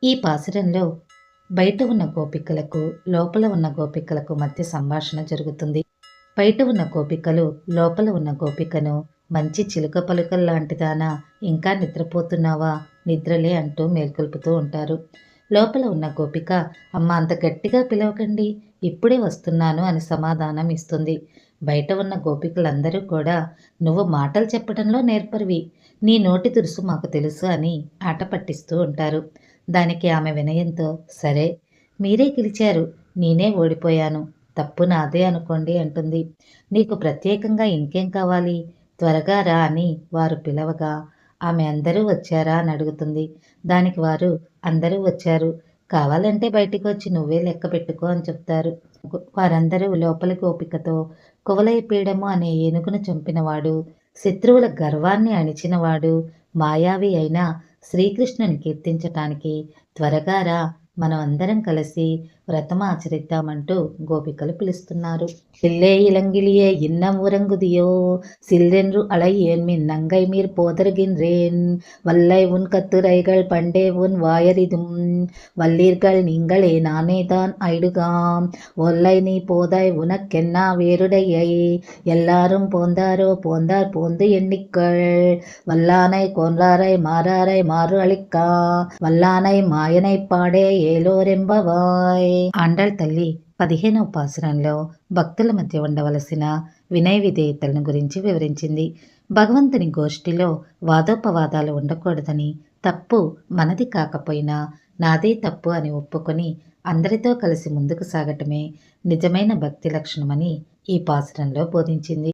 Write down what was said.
ఈ పాసురంలో బయట ఉన్న గోపికలకు, లోపల ఉన్న గోపికలకు మధ్య సంభాషణ జరుగుతుంది. బయట ఉన్న గోపికలు లోపల ఉన్న గోపికను మంచి చిలుక పలుకల్లాంటిదానా, ఇంకా నిద్రపోతున్నావా, నిద్రలే అంటూ మేల్కొల్పుతూ ఉంటారు. లోపల ఉన్న గోపిక, అమ్మ అంత గట్టిగా పిలవకండి, ఇప్పుడే వస్తున్నాను అని సమాధానం ఇస్తుంది. బయట ఉన్న గోపికలందరూ కూడా, నువ్వు మాటలు చెప్పడంలో నేర్పరివి, నీ నోటి తురుసు మాకు తెలుసు అని ఆట పట్టిస్తూ ఉంటారు. దానికి ఆమె వినయంతో, సరే మీరే గెలిచారు, నేనే ఓడిపోయాను, తప్పు నాదే అనుకోండి అంటుంది. నీకు ప్రత్యేకంగా ఇంకేం కావాలి, త్వరగా రా అని వారు పిలవగా, ఆమె అందరూ వచ్చారా అని అడుగుతుంది. దానికి వారు, అందరూ వచ్చారు, కావాలంటే బయటికి వచ్చి నువ్వే లెక్క పెట్టుకో అని చెప్తారు. వారందరూ లోపలి గోపికతో, కువలయపీడము అనే ఏనుగును చంపినవాడు, శత్రువుల గర్వాన్ని అణిచినవాడు, మాయావి అయిన శ్రీకృష్ణుని కీర్తించటానికి త్వరగా రా, మనం అందరం కలిసి వ్రతం ఆచరిద్దామంటూ గోపికలు పిలుస్తున్నారు. "சில்லே இளங்கிளியே இன்னம் உறங்குதியோ, சில்லென்று அலையேன் மின் நங்கை மீர் போதருகின்றேன், வல்லை உன் கத்துரைகள் பண்டே உன் வாயறிதும், வல்லீர்கள் நீங்களே நானேதான் ஐடுகாம், ஒல்லை நீ போதாய் உனக்கென்னா வேறுடையை, எல்லாரும் போந்தாரோ போந்தார் போந்து எண்ணிக்கள், வல்லானை கொன்றாரை மாறாரை மாறு அளிக்கா, వల్లానై మాయనై పాడే ఏలోరెంబవాయ్. ఆండాళ్ తల్లి 15వ పాసురంలో భక్తుల మధ్య ఉండవలసిన వినయ విధేయతలను గురించి వివరించింది. భగవంతుని గోష్ఠిలో వాదోపవాదాలు ఉండకూడదని, తప్పు మనది కాకపోయినా నాదే తప్పు అని ఒప్పుకొని అందరితో కలిసి ముందుకు సాగటమే నిజమైన భక్తి లక్షణమని ఈ పాసురంలో బోధించింది.